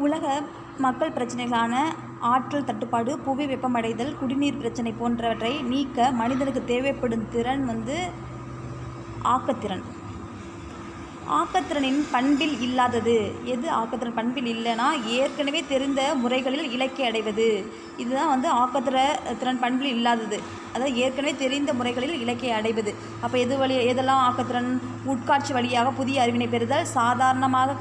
உலக மக்கள் பிரச்சனைகளான ஆற்றல் தட்டுப்பாடு, புவி வெப்பமடைதல், குடிநீர் பிரச்சனை போன்றவற்றை நீக்க மனிதனுக்கு தேவைப்படும் திறன் வந்து ஆக்கத்திறன். ஆக்கத்திறனின் பண்பில் இல்லாதது எது? ஆக்கத்திறன் பண்பில் இல்லைன்னா ஏற்கனவே தெரிந்த முறைகளில் இலக்கை அடைவது. இதுதான் வந்து ஆக்கத்திறன் பண்பில் இல்லாதது. அதாவது ஏற்கனவே தெரிந்த முறைகளில் இலக்கை அடைவது. அப்போ எதெல்லாம் ஆக்கத்திறன்? உட்காட்சி வழியாக புதிய அறிவினை பெறுதல், சாதாரணமாக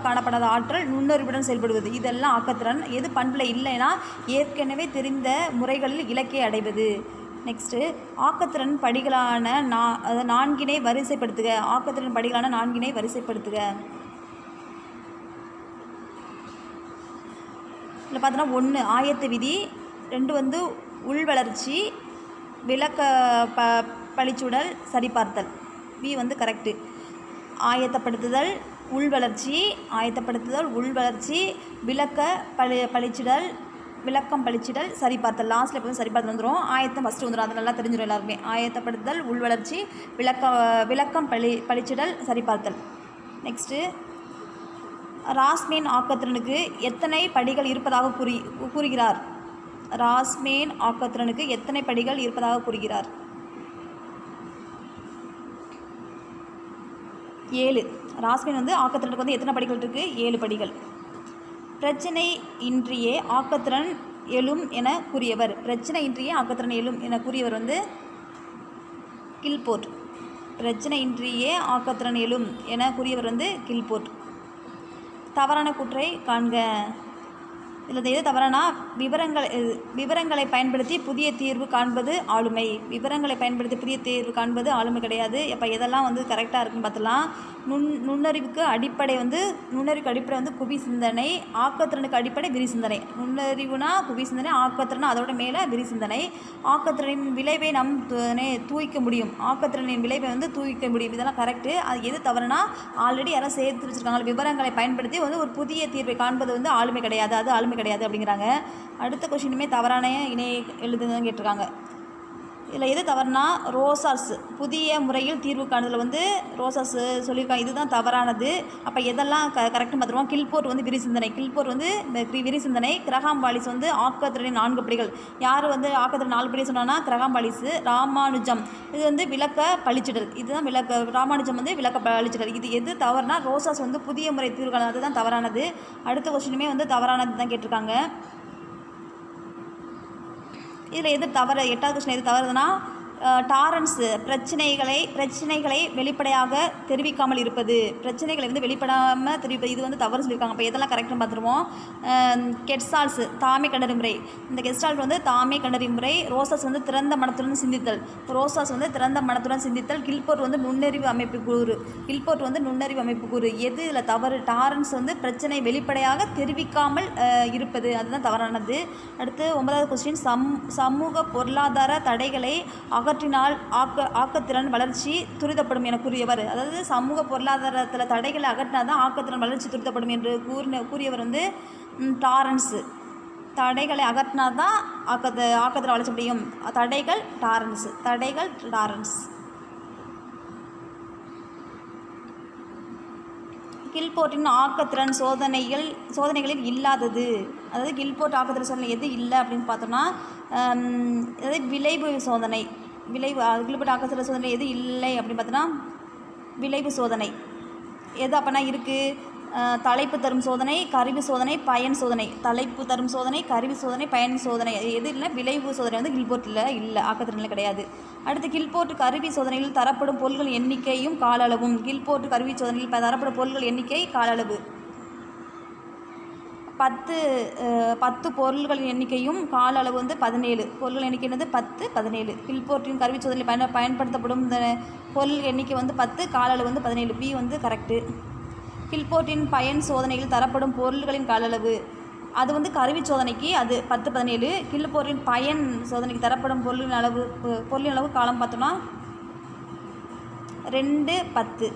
காணப்படாத ஆற்றல், நுண்ணறிவுடன் செயல்படுவது. இதெல்லாம் ஆக்கத்திறன். எது பண்பில் இல்லைன்னா ஏற்கனவே தெரிந்த முறைகளில் இலக்கை அடைவது. நெக்ஸ்ட்டு ஆக்கத்திறன் படிகளான நான்கினை வரிசைப்படுத்துக. ஆக்கத்திறன் படிகளான நான்கினை வரிசைப்படுத்துக. இதில் பார்த்தோன்னா 1 ஆயத்த விதி, 2 வந்து உள்வளர்ச்சி, விளக்க பழிச்சுடல், சரிபார்த்தல். பி வந்து கரெக்டு. ஆயத்தப்படுத்துதல், உள்வளர்ச்சி, விளக்கம் பழிச்சிடல், சரிபார்த்தல். லாஸ்ட்டில் எப்போதும் சரிபார்த்தல் வந்துடும். ஆயத்தம் ஃபஸ்ட்டு வந்துடும். அது நல்லா தெரிஞ்சிடும் எல்லாருமே. ஆயத்தப்படுத்துதல், உள்வளர்ச்சி, விளக்கம் பழிச்சிடல், சரிபார்த்தல். நெக்ஸ்ட்டு ராஸ்மேன் ஆக்கத்திறனுக்கு எத்தனை படிகள் இருப்பதாக கூறுகிறார்? ராஸ்மேன் ஆக்கத்திறனுக்கு எத்தனை படிகள் இருப்பதாக கூறுகிறார்? 7. ராஸ்மேன் வந்து ஆக்கத்திறனுக்கு வந்து எத்தனை படிகள் இருக்குது? 7 படிகள். பிரச்சனை இன்றியே ஆக்கத்திறன் எழும் என கூறியவர். பிரச்சனை இன்றியே ஆக்கத்திறன் எழும் என கூறியவர் வந்து கில்போர்ட். பிரச்சனை இன்றியே ஆக்கத்திறன் எழும் என கூறியவர் வந்து கில்போர்ட். தவறான கூற்றை காண்க. இதில் எது தவறானா விவரங்களை பயன்படுத்தி புதிய தீர்வு காண்பது ஆளுமை. விவரங்களை பயன்படுத்தி புதிய தீர்வு காண்பது ஆளுமை கிடையாது. அப்போ எதெல்லாம் வந்து கரெக்டாக இருக்குன்னு பார்த்தலாம். நுண்ணறிவுக்கு அடிப்படை வந்து குவி சிந்தனை, ஆக்கத்திறனுக்கு அடிப்படை விரி சிந்தனை. நுண்ணறிவுனா குவி சிந்தனை, ஆக்கத்திறனா அதோட மேலே விரி சிந்தனை. ஆக்கத்திறனின் விளைவை நம் தூய்க்க முடியும். ஆக்கத்திறனின் விளைவை வந்து தூய்க்க முடியும். இதெல்லாம் கரெக்டு. அது எது தவறுனா ஆல்ரெடி யாரும் சேர்த்து வச்சுருக்காங்க. விவரங்களை பயன்படுத்தி வந்து ஒரு புதிய தீர்வை காண்பது வந்து ஆளுமை கிடையாது. அது ஆளுமை கிடையாது அப்படிங்கிறாங்க. அடுத்த கொஸ்டினுமே தவறான இணை எழுதுன்னு கேட்டிருக்காங்க. இதில் எது தவறுனா ரோசாஸ் புதிய முறையில் தீர்வு காணுதல் வந்து ரோசாஸ் சொல்லியிருக்காங்க. இதுதான் தவறானது. அப்போ எதெல்லாம் கரெக்டுன்னு பார்த்துருவோம். கில்போர்ட் வந்து விரி சிந்தனை. கிரஹாம் வாலிஸ் வந்து ஆக்கத்திறனின் 4 படிகள். யார் வந்து ஆக்கத்திறன் 4 படி சொன்னான்னா கிரஹாம் வாலிஸ். ராமானுஜம் இது வந்து விளக்க பழிச்சிடல். இதுதான் ராமானுஜம் வந்து விளக்க பழிச்சிடல். இது எது தவறுனா ரோசாஸ் வந்து புதிய முறை தீர்வு காணுதல். அதுதான் தவறானது. அடுத்த கொஸ்டினுமே வந்து தவறானது தான் கேட்டிருக்காங்க. இதில் எது தவறு? 8வது கொஸ்டின் எது தவறுதுன்னா டாரன்ஸ் பிரச்சனைகளை வெளிப்படையாக தெரிவிக்காமல் இருப்பது. பிரச்சனைகளை வந்து வெளிப்படாமல் தெரிவிப்பது. இது வந்து தவறு சொல்லியிருக்காங்க. அப்போ எதெல்லாம் கரெக்டுன்னு பார்த்துருவோம். கெட்சால்ஸ் தாமே கண்டறி முறை. இந்த கெஸ்டால்ட் வந்து தாமே கண்டறி முறை. ரோசாஸ் வந்து திறந்த மனத்துடன் சிந்தித்தல். கில்போர்ட் வந்து நுண்ணறிவு அமைப்பு கூறு. எது இதில் தவறு? டாரன்ஸ் வந்து பிரச்சனை வெளிப்படையாக தெரிவிக்காமல் இருப்பது. அதுதான் தவறானது. அடுத்து 9வது கொஸ்டின் சமூக பொருளாதார தடைகளை அகற்றினால் ஆக்கத்திறன் வளர்ச்சி துரிதப்படும் என கூறியவர். அதாவது சமூக பொருளாதாரத்தில் தடைகளை அகற்றினால் தான் ஆக்கத்திறன் வளர்ச்சி துரிதப்படும் என்று கூறியவர் வந்து டாரன்ஸ். தடைகளை அகற்றினா தான் ஆக்கத்திறன் வளர்ச்சி முடியும். தடைகள் டாரன்ஸ். கில்போர்ட்டின் ஆக்கத்திறன் சோதனைகளில் இல்லாதது. அதாவது கில்போர்ட் ஆக்கத்திறன் சோதனை எது இல்லை அப்படின்னு பார்த்தோம்னா அதாவது விளைவு சோதனை. கில்போர்ட் ஆக்கத்திறன் சோதனை எது இல்லை அப்படின்னு பார்த்தோன்னா விளைவு சோதனை. எது அப்போனா இருக்குது? தலைப்பு தரும் சோதனை, கருவி சோதனை, பயன் சோதனை. தலைப்பு தரும் சோதனை, கருவி சோதனை, பயன் சோதனை. எது இல்லை? விளைவு சோதனை வந்து கில்போர்ட்டில் இல்லை, ஆக்கத்திறனில் கிடையாது. அடுத்து கில்போர்ட் கருவி சோதனையில் தரப்படும் பொருள்கள் எண்ணிக்கையும் கால அளவும். கில்போர்ட் கருவி சோதனையில் தரப்படும் பொருள்கள் எண்ணிக்கை கால அளவு 10 பொருள்களின் எண்ணிக்கையும் கால அளவு வந்து 17. பொருள்கள் எண்ணிக்கை வந்து 10, 17. கில்போர்ட்டின் கருவி சோதனையில் பயன்படுத்தப்படும் பொருள் எண்ணிக்கை வந்து 10, கால அளவு வந்து 17. பி வந்து கரெக்டு. கில்போர்ட்டின் பயன் சோதனையில் தரப்படும் பொருள்களின் கால அளவு அது வந்து கருவி சோதனைக்கு அது 10, 17. கில்போர்ட்டின் பயன் சோதனைக்கு தரப்படும் பொருளின் அளவு காலம் பார்த்தோம்னா 2, 10.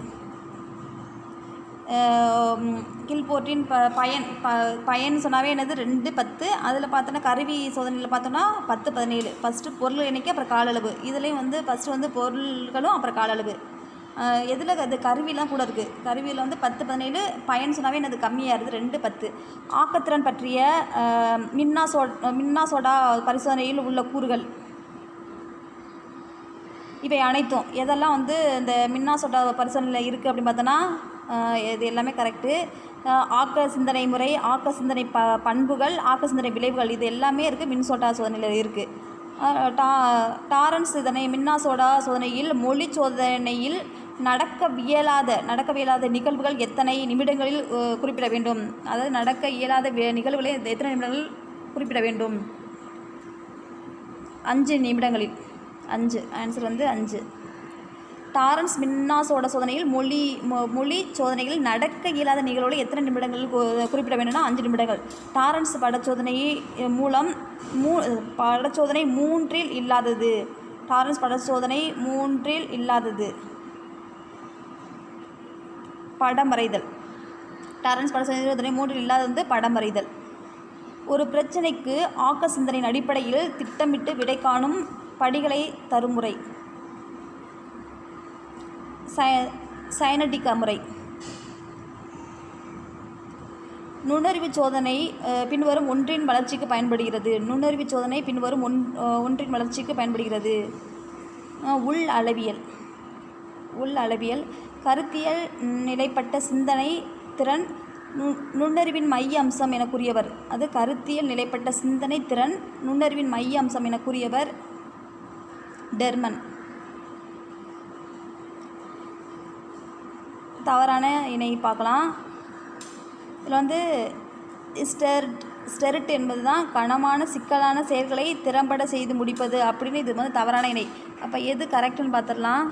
கில்போர்ட்டின் பயன் சொன்னாவே என்னது 2, 10. அதில் பார்த்தோன்னா கருவி சோதனையில் பார்த்தோன்னா 10, 17. ஃபஸ்ட்டு பொருள் எண்ணிக்கை அப்புறம் கால அளவு. இதுலேயும் வந்து ஃபஸ்ட்டு வந்து பொருள்களும் அப்புறம் கால அளவு. எதில் அது கருவிலாம் கூட இருக்குது. கருவியில் வந்து 10 17, பயன் சொன்னாவே அது கம்மியாக இருக்குது, 2 10. ஆக்கத்திறன் பற்றிய மின்னாசோடா பரிசோதனையில் உள்ள கூறுகள் இவை அனைத்தும் எதெல்லாம் வந்து இந்த மின்னாசோடா பரிசோதனையில் இருக்குது அப்படின்னு பார்த்தோன்னா இது எல்லாமே கரெக்டு. ஆக்க சிந்தனை முறை, ஆக்க சிந்தனை பண்புகள், ஆக்க சிந்தனை விளைவுகள், இது எல்லாமே இருக்குது மின்சோடா சோதனையில் இருக்குது. டாரன்ஸ் மின்னாசோடா சோதனையில் மொழி சோதனையில் நடக்க இயலாத நிகழ்வுகள் எத்தனை நிமிடங்களில் குறிப்பிட வேண்டும்? அதாவது நடக்க இயலாத நிகழ்வுகளை எத்தனை நிமிடங்களில் குறிப்பிட வேண்டும்? 5 நிமிடங்களில். 5 ஆன்சர் வந்து 5. டாரன்ஸ் மின்னாசோடா சோதனையில் மொழி சோதனையில் நடக்க இயலாத நிகழ்வுகளை எத்தனை நிமிடங்களில் குறிப்பிட வேண்டும்னா 5 நிமிடங்கள். டாரன்ஸ் படச்சோதனை மூலம் படச்சோதனை 3இல் இல்லாதது. டாரன்ஸ் படச்சோதனை 3இல் இல்லாதது. படம் வரைதல். டாரன்ஸ் படச்சோதனை 3இல் இல்லாதது வந்து படம் வரைதல். ஒரு பிரச்சனைக்கு ஆக்க சிந்தனையின் அடிப்படையில் திட்டமிட்டு விடை காணும் படிகளை தருமுறை சைனடிக் முறை. நுண்ணறிவு சோதனை பின்வரும் ஒன்றின் வளர்ச்சிக்கு பயன்படுகிறது. நுண்ணறிவு சோதனை பின்வரும் ஒன்றின் வளர்ச்சிக்கு பயன்படுகிறது. உள் அளவியல், கருத்தியல் நிலைப்பட்ட சிந்தனை திறன் நுண்ணறிவின் மைய அம்சம் என கூறியவர். அது கருத்தியல் நிலைப்பட்ட சிந்தனை திறன் நுண்ணறிவின் மைய அம்சம் என கூறியவர் டெர்மன். தவறான இணை பார்க்கலாம். இதில் வந்து ஸ்டெரிட் என்பது தான் கனமான சிக்கலான செயல்களை திறம்பட செய்து முடிப்பது அப்படின்னு இது வந்து தவறான இணை. அப்போ எது கரெக்டுன்னு பார்த்துடலாம்.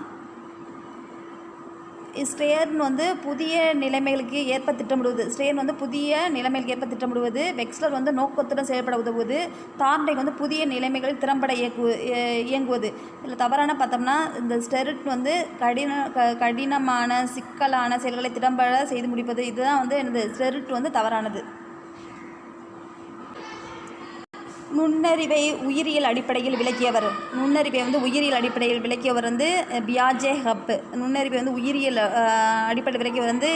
ஸ்டேர்ன் வந்து புதிய நிலைமைகளுக்கு ஏற்ப திட்டமிடுவது. ஸ்டேர்ன் வந்து புதிய நிலைமைகளுக்கு ஏற்ப திட்டமிடுவது. வெக்ஸ்லர் வந்து நோக்கத்துடன் செயல்பட உதவுவது. தார்ண்டைக் வந்து புதிய நிலைமைகளில் திறம்பட இயங்குவது. இதில் தவறான பார்த்தோம்னா இந்த ஸ்டெரிட் வந்து கடினமான சிக்கலான செயல்களை திறம்பட செய்து முடிப்பது. இதுதான் வந்து இந்த ஸ்டெரிட் வந்து தவறானது. நுண்ணறிவை உயிரியல் அடிப்படையில் விளக்கியவர். நுண்ணறிவை வந்து உயிரியல் அடிப்படையில் விளக்கியவர் வந்து பியாஜே ஹப். நுண்ணறிவை வந்து உயிரியல் அடிப்படையில் விளக்கியவர் வந்து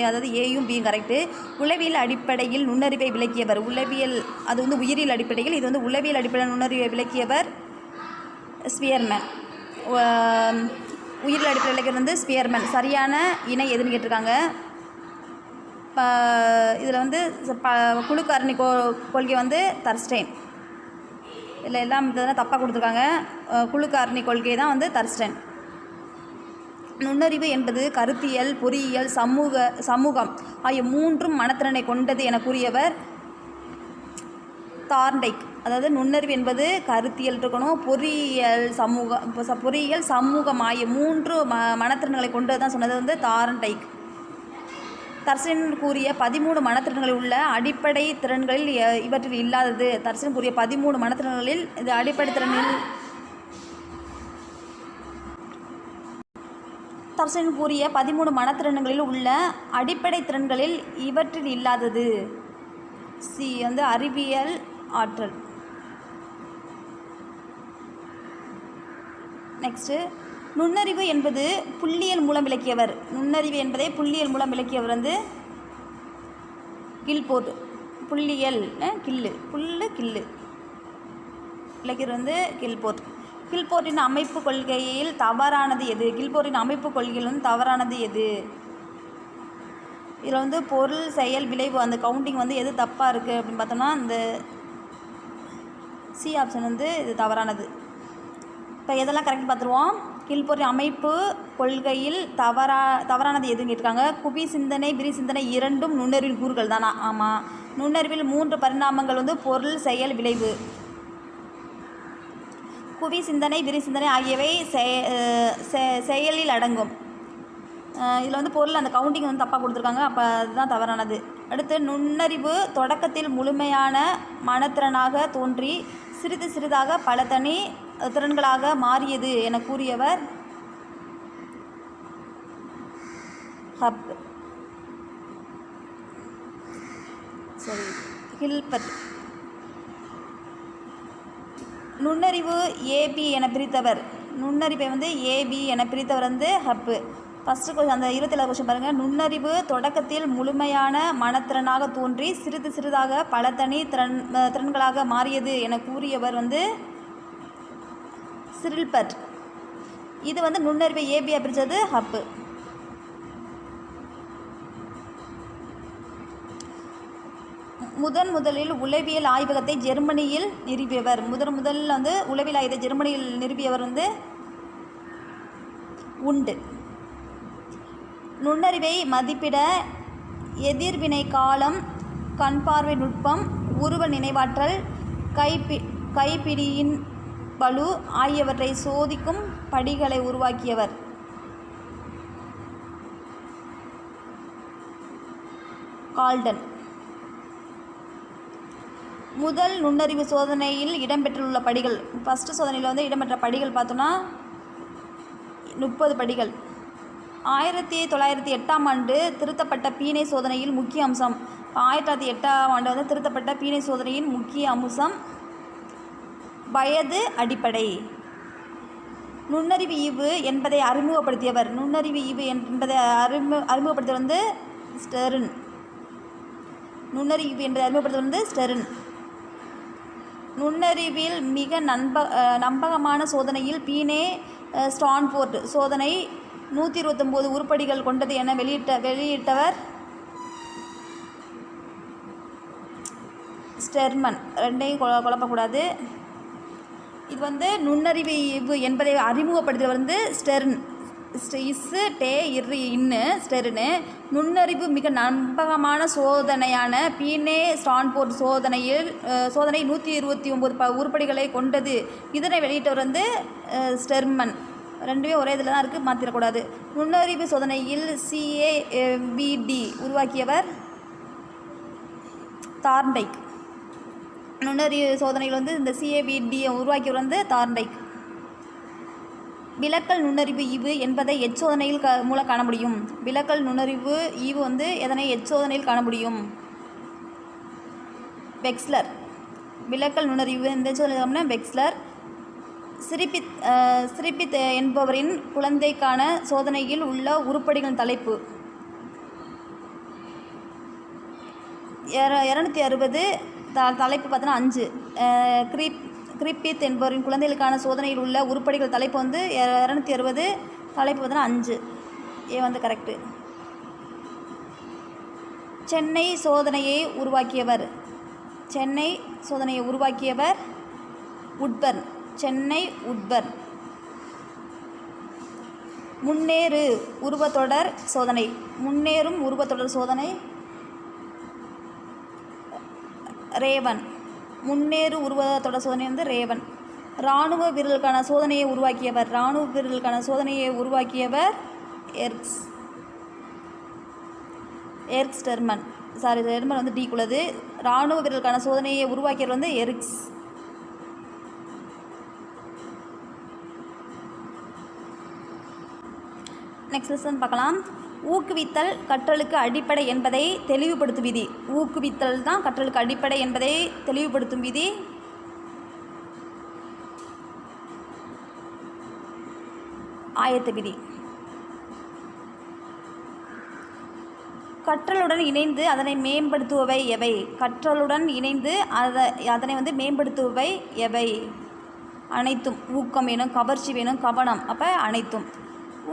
அதாவது ஏயும் பியும் கரெக்டு. உளவியல் அடிப்படையில் நுண்ணறிவை விளக்கியவர். அது வந்து உயிரியல் அடிப்படையில், இது வந்து உளவியல் அடிப்படையில் நுண்ணறிவை விளக்கியவர் ஸ்பியர்மேன். உயிரியல் அடிப்படையில் விளக்கியவர் வந்து ஸ்பியர்மேன். சரியான இணை எதுன்னு கேட்டிருக்காங்க. இதில் வந்து குழு காரணி கொள்கை வந்து தர்ஸ்டெயின். இதில் எல்லாம் தப்பாக கொடுத்துருக்காங்க. குழு காரணி கொள்கை தான் வந்து தர்ஸ்டெயின். நுண்ணறிவு என்பது கருத்தியல், பொறியியல், சமூகம் ஆகிய 3 மனத்திறனை கொண்டது என கூறியவர் தார்ண்டைக். அதாவது நுண்ணறிவு என்பது கருத்தியல் இருக்கணும், பொறியியல், சமூகம் ஆகிய 3 மனத்திறன்களை கொண்டது தான் சொன்னது வந்து தார்ண்டைக். தர்சன் கூறிய 13 மனத்திறன்களில் உள்ள அடிப்படை திறன்களில் இவற்றில் இல்லாதது. தர்சன் கூறிய 13 மனத்திறன்களில் இது அடிப்படை திறனில் தர்சன் கூறிய 13 மனத்திறன்களில் உள்ள அடிப்படை திறன்களில் இவற்றில் இல்லாதது. சி வந்து அறிவியல் ஆற்றல். நெக்ஸ்ட்டு நுண்ணறிவு என்பது புள்ளியியல் மூலம் விளக்கியவர். நுண்ணறிவு என்பதை புள்ளியியல் மூலம் விளக்கியவர் வந்து கில்போர்ட். புள்ளியியல் கில்லு விளக்கியவர் வந்து கில்போர்ட். கில்போர்ட்டின் அமைப்பு கொள்கையில் தவறானது எது? கில்போர்ட்டின் அமைப்பு கொள்கையில் வந்து தவறானது எது? இதில் வந்து பொருள், செயல், விளைவு அந்த கவுண்டிங் வந்து எது தப்பாக இருக்குது அப்படின்னு பார்த்தோம்னா இந்த சி ஆப்ஷன் வந்து இது தவறானது. இப்போ எதெல்லாம் கரெக்ட் பார்த்துருவோம். கில்போர்ட்டின் அமைப்பு கொள்கையில் தவறானது எதுன்னு கேட்டிருக்காங்க. குவி சிந்தனை, விரி சிந்தனை இரண்டும் நுண்ணறிவின் கூறுகள் தானா? ஆமாம். நுண்ணறிவில் 3 பரிணாமங்கள் வந்து பொருள், செயல், விளைவு. குவி சிந்தனை, விரி சிந்தனை ஆகியவை செயலில் அடங்கும். இதில் வந்து பொருள் அந்த கவுண்டிங் வந்து தப்பாக கொடுத்துருக்காங்க. அப்போ அதுதான் தவறானது. அடுத்து நுண்ணறிவு தொடக்கத்தில் முழுமையான மனத்திறனாக தோன்றி சிறிது சிறிதாக பல தனி திறன்களாக மாறியது என கூறியவர் ஹப். ஹில்பர்ட். நுண்ணறிவு ஏபி என பிரித்தவர். நுண்ணறிவை வந்து ஏபி என பிரித்தவர் வந்து ஹப்பு. ஃபஸ்ட்டு கொஸ்டின், அந்த 27 கொஸ்டின் பாருங்கள். நுண்ணறிவு தொடக்கத்தில் முழுமையான மனத்திறனாக தோன்றி சிறிது சிறிதாக பல தனி திறன்களாக மாறியது என கூறியவர் வந்து சிரில்பர்ட். இது வந்து நுண்ணறிவை ஏபியாக பிரித்தது ஹப்பு. முதலில் உளவியல் ஆய்வகத்தை ஜெர்மனியில் நிறுவியவர். முதலில் வந்து உளவியல் ஆய்வகத்தை ஜெர்மனியில் நிறுவியவர் வந்து உண்டு. நுண்ணறிவை மதிப்பிட எதிர்வினை காலம், கண்பார்வை நுட்பம், உருவ நினைவாற்றல், கைப்பிடியின் வலு ஆகியவற்றை சோதிக்கும் படிகளை உருவாக்கியவர். கால்டன். முதல் நுண்ணறிவு சோதனையில் இடம்பெற்றுள்ள படிகள். ஃபஸ்ட்டு சோதனையில் வந்து இடம்பெற்ற படிகள் பார்த்தோன்னா 30 படிகள். 1908ஆம் ஆண்டு திருத்தப்பட்ட பீனை சோதனையில் முக்கிய அம்சம். 1908ஆம் ஆண்டு வந்து திருத்தப்பட்ட பீனை சோதனையின் முக்கிய அம்சம் வயது அடிப்படை. நுண்ணறிவு ஈவு என்பதை அறிமுகப்படுத்தியவர். நுண்ணறிவு ஈவு என்பதை அறிமுகப்படுத்தியவர் வந்து ஸ்டெர்ன். நுண்ணறிவு ஈவு என்பதை அறிமுகப்படுத்தியவர் வந்து ஸ்டெர்ன். நுண்ணறிவில் மிக நம்பகமான சோதனையில் பீனே ஸ்டான்போர்ட் சோதனை 129 உருப்படிகள் கொண்டது என வெளியிட்டவர் ஸ்டெர்மன். ரெண்டையும் குழப்பக்கூடாது. இது வந்து நுண்ணறிவு என்பதை அறிமுகப்படுத்தியவர் வந்து ஸ்டெர்ன். ஸ்டெர்னு. நுண்ணறிவு மிக நம்பகமான சோதனையான பீனே ஸ்டான்போர்ட் சோதனை 129 உருப்படிகளை கொண்டது. இதனை வெளியிட்டவர் வந்து ஸ்டெர்மன். ரெண்டுமே ஒரே இதில் தான் இருக்குது, மாற்றிடக்கூடாது. நுண்ணறிவு சோதனையில் CAVD உருவாக்கியவர் தார்ண்டைக். நுண்ணறிவு சோதனையில் வந்து இந்த CAVD உருவாக்கியவர் வந்து தார்ண்டைக். விலக்கல் நுண்ணறிவு ஈவு என்பதை எச்சோதனையில் மூலம் காண முடியும். விலக்கல் நுண்ணறிவு ஈவு வந்து எதனை எச்சோதனையில் காண முடியும்? வெக்ஸ்லர். விலக்கல் நுண்ணறிவு இந்த சோதனை வெக்ஸ்லர். சிரிப்பித் என்பவரின் குழந்தைக்கான சோதனையில் உள்ள உருப்படிகளின் தலைப்பு 260. தலைப்பு பார்த்தோன்னா 5. கிரிப்பித் என்பவரின் குழந்தைகளுக்கான சோதனையில் உள்ள உருப்படிகள் தலைப்பு வந்து 260. தலைப்பு பார்த்தோன்னா 5. வந்து கரெக்டு. சென்னை சோதனையை உருவாக்கியவர் உட்பர்ன். சென்னை உட்பர்ன். முன்னேறு உருவத்தொடர் சோதனை. முன்னேறும் உருவத்தொடர் சோதனை ரேவன். முன்னேறு உருவத்தொடர் சோதனை வந்து ரேவன். இராணுவ வீரர்களுக்கான சோதனையை உருவாக்கியவர் எர்க்ஸ் டெர்மன். டெர்மன் வந்து டீக்குள்ளது. இராணுவ வீரர்களுக்கான சோதனையை உருவாக்கியவர் வந்து எர்க்ஸ். நெக்ஸ்ட் லெசன் பார்க்கலாம். ஊக்குவித்தல் கற்றலுக்கு அடிப்படை என்பதை தெளிவுபடுத்தும் விதி. ஊக்குவித்தல் தான் கற்றலுக்கு அடிப்படை என்பதை தெளிவுபடுத்தும் விதி. ஆயத்த விதி. கற்றலுடன் இணைந்து அதனை மேம்படுத்துபவை எவை? கற்றலுடன் இணைந்து அதனை வந்து மேம்படுத்துபவை எவை? அனைத்தும். ஊக்கம் வேணும், கவர்ச்சி வேணும், கவனம். அப்போ அனைத்தும்.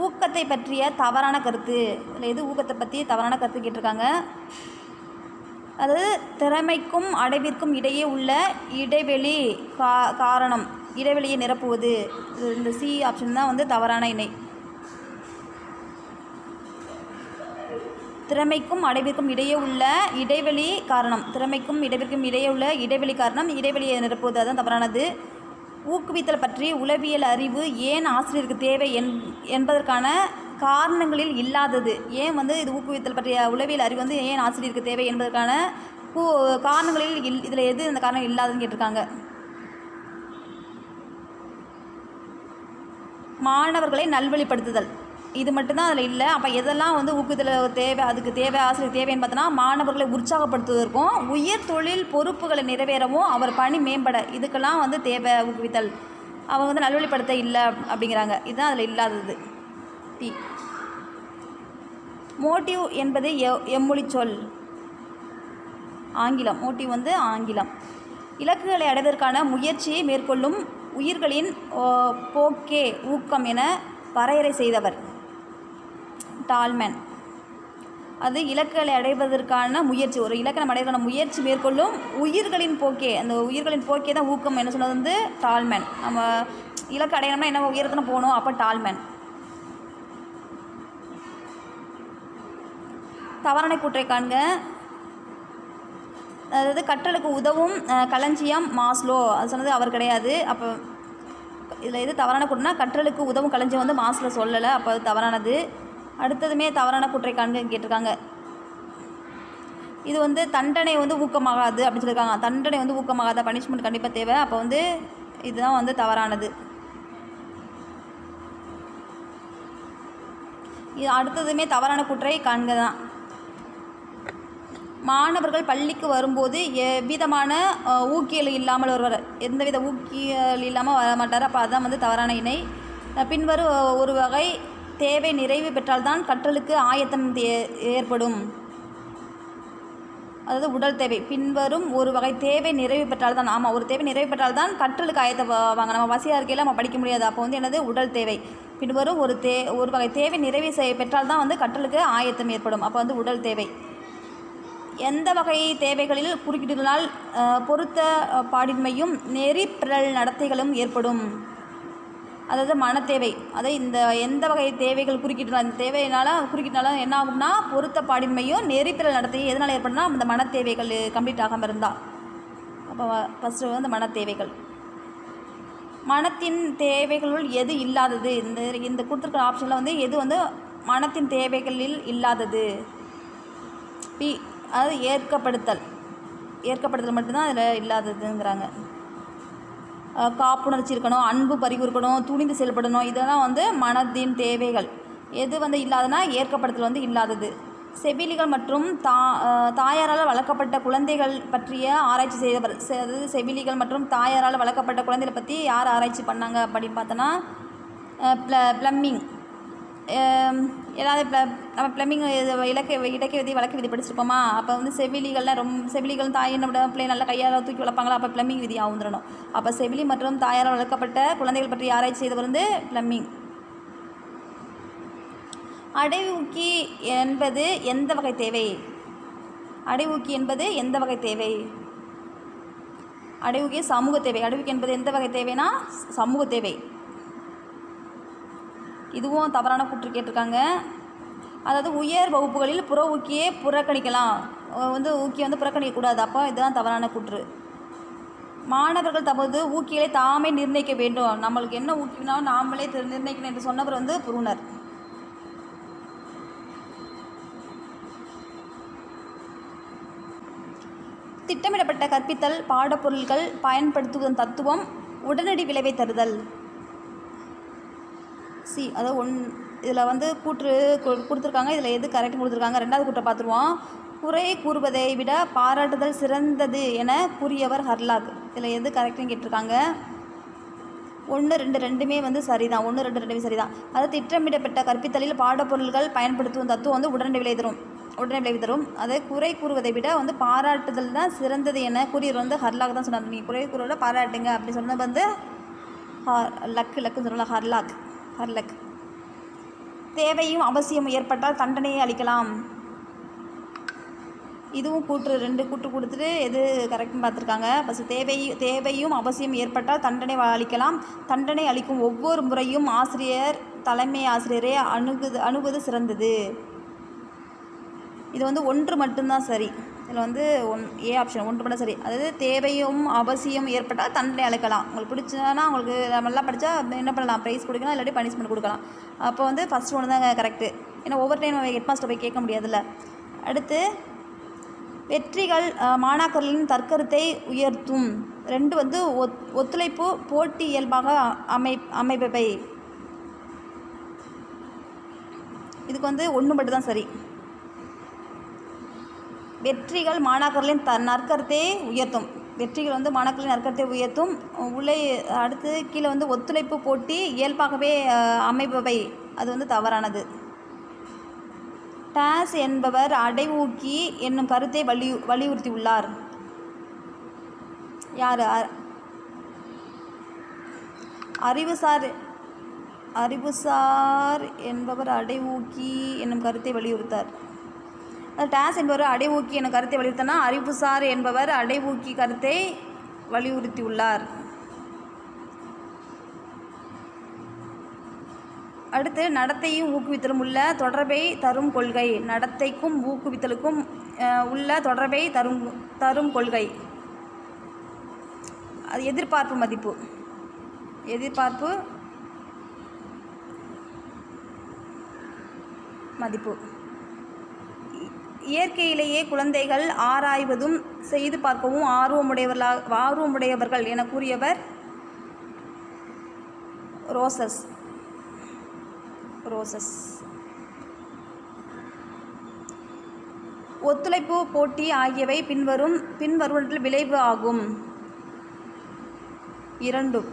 ஊக்கத்தை பற்றிய தவறான கருத்து. இதில் எது ஊக்கத்தை பற்றி தவறான கருத்து கேட்டிருக்காங்க? அதாவது திறமைக்கும் அடைவிற்கும் இடையே உள்ள இடைவெளி காரணம். இடைவெளியை நிரப்புவது. இந்த சி ஆப்ஷன் தான் வந்து தவறான இணை. திறமைக்கும் அடைவிற்கும் இடையே உள்ள இடைவெளி காரணம். திறமைக்கும் இடைவிற்கும் இடையே உள்ள இடைவெளி காரணம். இடைவெளியை நிரப்புவது அதுதான் தவறானது. ஊக்குவித்தல் பற்றி உளவியல் அறிவு ஏன் ஆசிரியருக்கு தேவை என்பதற்கான காரணங்களில் இல்லாதது. ஏன் வந்து இது ஊக்குவித்தல் பற்றிய உளவியல் அறிவு வந்து ஏன் ஆசிரியருக்கு தேவை என்பதற்கான காரணங்களில் இதில் எது இந்த காரணம் இல்லாததுன்னு கேட்டிருக்காங்க. மாணவர்களை நல்வழிப்படுத்துதல். இது மட்டும்தான் அதில் இல்லை. அப்போ எதெல்லாம் வந்து ஊக்குவித்தல் தேவை, அதுக்கு தேவை, ஆசிரியர் தேவைன்னு பார்த்தோன்னா மாணவர்களை உற்சாகப்படுத்துவதற்கும் உயர் தொழில் பொறுப்புகளை நிறைவேறவும் அவர் பணி மேம்பட இதுக்கெல்லாம் வந்து தேவை ஊக்குவித்தல். அவங்க வந்து நல்வழிப்படுத்த இல்லை அப்படிங்கிறாங்க. இதுதான் அதில் இல்லாதது. டி. மோட்டிவ் என்பது எம்மொழி சொல். ஆங்கிலம். மோட்டிவ் வந்து ஆங்கிலம். இலக்குகளை அடைவதற்கான முயற்சியை மேற்கொள்ளும் உயிர்களின் போக்கே ஊக்கம் என வரையறை செய்தவர் டால்மேன். அது இலக்குகளை அடைவதற்கான முயற்சி, ஒரு இலக்கை நம்ம அடைவதற்கான முயற்சி மேற்கொள்ளும் உயிர்களின் போக்கே, அந்த உயிர்களின் போக்கே தான் ஊக்கம் என்ன சொன்னது வந்து டால்மேன். நம்ம இலக்கு அடையணும்னா என்ன உயரத்துல போகணும், அப்போ டால்மேன். தவறான கூற்றை காண்க. அதாவது கற்றலுக்கு உதவும் களஞ்சியம் மாஸ்லோ, அது சொன்னது அவர் கிடையாது. அப்போ இதில் எது தவறான கூற்றுனா கற்றலுக்கு உதவும் களஞ்சியம் வந்து மாஸ்லோ சொல்லலை, அப்போ அது தவறானது. அடுத்ததுமே தவறான கூற்றை காண்க கேட்டிருக்காங்க. இது வந்து தண்டனை வந்து ஊக்கமாகாது அப்படின்னு சொல்லியிருக்காங்க. தண்டனை வந்து ஊக்கமாகாத, பனிஷ்மெண்ட் கண்டிப்பாக தேவை. அப்போ வந்து இதுதான் வந்து தவறானது. இது அடுத்ததுமே தவறான கூற்றை காண்க தான். மாணவர்கள் பள்ளிக்கு வரும்போது எவ்விதமான ஊக்கியல் இல்லாமல் வருவார், எந்தவித ஊக்கியல் இல்லாமல் வர மாட்டார். அப்போ அதுதான் வந்து தவறான இணை. பின்வரும் ஒரு வகை தேவை நிறைவு பெற்றால்தான் கற்றலுக்கு ஆயத்தம் ஏற்படும். அதாவது உடல் தேவை. பின்வரும் ஒரு வகை தேவை நிறைவு பெற்றால்தான், ஆமாம், ஒரு தேவை நிறைவு பெற்றால்தான் கற்றலுக்கு ஆயத்தம் வாங்க. நம்ம வசதியாக இருக்கையில் நம்ம படிக்க முடியாது. அப்போ வந்து என்னது உடல் தேவை. பின்வரும் ஒரு வகை தேவை நிறைவு பெற்றால்தான் வந்து கற்றலுக்கு ஆயத்தம் ஏற்படும். அப்போ வந்து உடல் தேவை. எந்த வகை தேவைகளில் குறுக்கீடுகளால் பொருத்த பாடின்மையும் நெறிப்பிரல் நடத்தைகளும் ஏற்படும். அதாவது மனத்தேவை. அதை இந்த எந்த வகை தேவைகள் குறுக்கிட்டுனா, இந்த தேவையினால் குறுக்கிட்டனால என்ன ஆகும்னா பொருத்த பாடின்மையும் நெறிப்பிரல் நடத்தையும் எதனால் ஏற்படும்னா அந்த மனத்தேவைகள் கம்ப்ளீட் ஆகாமல் இருந்தால். அப்போ ஃபஸ்ட்டு வந்து மனத்தேவைகள். மனத்தின் தேவைகளுள் எது இல்லாதது, இந்த கொடுத்துருக்கிற ஆப்ஷனில் வந்து எது வந்து மனத்தின் தேவைகளில் இல்லாதது. பி, அதாவது ஏற்கப்படுத்தல் மட்டும்தான் அதில் இல்லாததுங்கிறாங்க. காப்புணர்ச்சி இருக்கணும், அன்பு பரிவு இருக்கணும், துணிந்து செயல்படணும், இதெல்லாம் வந்து மனதின் தேவைகள். எது வந்து இல்லாதனா ஏற்கப்படுத்தல் வந்து இல்லாதது. செவிலிகள் மற்றும் தாயாரால் வளர்க்கப்பட்ட குழந்தைகள் பற்றிய ஆராய்ச்சி செய்தவர். அதாவது செவிலிகள் மற்றும் தாயாரால் வளர்க்கப்பட்ட குழந்தைகளை பற்றி யார் ஆராய்ச்சி பண்ணாங்க அப்படின்னு பார்த்தோன்னா ப்ளம்மிங். ஏதாவது நம்ம ப்ளம்மிங் இலக்கிய விதி வழக்கு விதி படிச்சிருப்போமா? அப்போ வந்து செவிலிகள் தாயினோட பிள்ளைய நல்லா கையால் தூக்கி வளர்ப்பாங்களா, அப்போ ப்ளம்மிங் விதி ஆகுந்துடணும். அப்போ செவிலி மற்றும் தாயாரால் வளர்க்கப்பட்ட குழந்தைகள் பற்றி ஆராய்ச்சி செய்தவர் வந்து ப்ளம்மிங். அடைவூக்கி என்பது எந்த வகை தேவை? அடைவூக்கி என்பது எந்த வகை தேவை? அடைவூக்கி சமூக தேவை. அடைவூக்கி என்பது எந்த வகை தேவைனா சமூக தேவை. இதுவும் தவறான கூற்று கேட்டிருக்காங்க. அதாவது உயர் வகுப்புகளில் புற ஊக்கியே புறக்கணிக்கலாம், வந்து ஊக்கியை வந்து புறக்கணிக்கக்கூடாது. அப்போ இதுதான் தவறான கூற்று. மாணவர்கள் தமது ஊக்கிகளை தாமே நிர்ணயிக்க வேண்டும். நம்மளுக்கு என்ன ஊக்கினாலும் நாமளே நிர்ணயிக்கணும் என்று சொன்னவர் வந்து புருனர். திட்டமிடப்பட்ட கற்பித்தல் பாடப்பொருட்கள் பயன்படுத்துவதன் தத்துவம் உடனடி விளைவை தருதல். சி, அதாவது இதில் வந்து கூற்று கொடுத்துருக்காங்க. இதில் எது கரெக்டாக கொடுத்துருக்காங்க? ரெண்டாவது கூற்றை பார்த்துருவோம். குறை கூறுவதை விட பாராட்டுதல் சிறந்தது என கூறியவர் ஹர்லாக். இதில் எது கரெக்டுன்னு கேட்டிருக்காங்க. 1, 2 ரெண்டுமே வந்து சரிதான். 1, 2 ரெண்டுமே சரிதான். அதாவது திட்டமிடப்பட்ட கற்பித்தலில் பாடப்பொருட்கள் பயன்படுத்தும் தத்துவம் வந்து உடனடி விளைவு தரும். அதை குறை கூறுவதை விட வந்து பாராட்டுதல் தான் சிறந்தது என கூறியவர் வந்து ஹர்லாக் தான் சொன்னார். நீங்கள் குறை கூறுவதை பாராட்டுங்க அப்படி சொன்னது வந்து லக்குன்னு சொல்லலாம். ஹர்லக். தேவையும் அவசியம் ஏற்பட்டால் தண்டனையை அளிக்கலாம். இதுவும் கூற்று 2 கூற்று கொடுத்துட்டு எது கரெக்ட்னு பார்த்துருக்காங்க. ஃபஸ்ட்டு தேவையும் அவசியம் ஏற்பட்டால் தண்டனை அளிக்கலாம். தண்டனை அளிக்கும் ஒவ்வொரு முறையும் தலைமை ஆசிரியரை அணுகுவது சிறந்தது. இது வந்து 1 மட்டும்தான் சரி. இதில் வந்து ஏ ஆப்ஷன் 1 மட்டும் சரி. அதாவது தேவையும் அவசியம் ஏற்பட்டால் தண்டனை அளிக்கலாம். உங்களுக்கு பிடிச்சதுன்னா உங்களுக்கு நல்லா படித்தா என்ன பண்ணலாம், ப்ரைஸ் கொடுக்கலாம், இல்லாட்டி பனிஷ்மெண்ட் கொடுக்கலாம். அப்போ வந்து ஃபஸ்ட் 1 தான் கரெக்டு. ஏன்னா ஒவ்வொரு டைம் நம்ம ஹெட்மாஸ்டர் போய் கேட்க முடியாதுல்ல. அடுத்து வெற்றிகள் மாணாக்கர்களின் தற்கருத்தை உயர்த்தும். 2 வந்து ஒத்துழைப்பு போட்டி இயல்பாக அமைப்பவை. இதுக்கு வந்து 1 மட்டும் தான் சரி. வெற்றிகள் மாணாக்கர்களின் நற்கருத்தை உயர்த்தும். வெற்றிகள் வந்து மாணாக்கரின் நற்கரத்தை உயர்த்தும். அடுத்து கீழே வந்து ஒத்துழைப்பு போட்டி இயல்பாகவே அமைபவை, அது வந்து தவறானது. டேஸ் என்பவர் அடைவூக்கி என்னும் கருத்தை வலியுறுத்தியுள்ளார். யார்? அறிவுசார் என்பவர் அடைவூக்கி என்னும் கருத்தை வலியுறுத்தார். டேஸ் என்பவர் அடைவூக்கி என்னும் கருத்தை வலியுறுத்தினா அறிவுசார் என்பவர் அடைவூக்கி கருத்தை வலியுறுத்தியுள்ளார். அடுத்து நடத்தையும் ஊக்குவித்தலும் உள்ள தொடர்பை தரும் கொள்கை. நடத்தைக்கும் ஊக்குவித்தலுக்கும் உள்ள தொடர்பை தரும் கொள்கை. அது எதிர்பார்ப்பு மதிப்பு. எதிர்பார்ப்பு மதிப்பு. இயற்கையிலேயே குழந்தைகள் ஆராய்வதும் செய்து பார்க்கவும் ஆர்வமுடையவர்கள் என கூறியவர் ரோசஸ். ஒத்துழைப்பு போட்டி ஆகியவை பின்வருவற்றில் விளைவு ஆகும். இரண்டும்.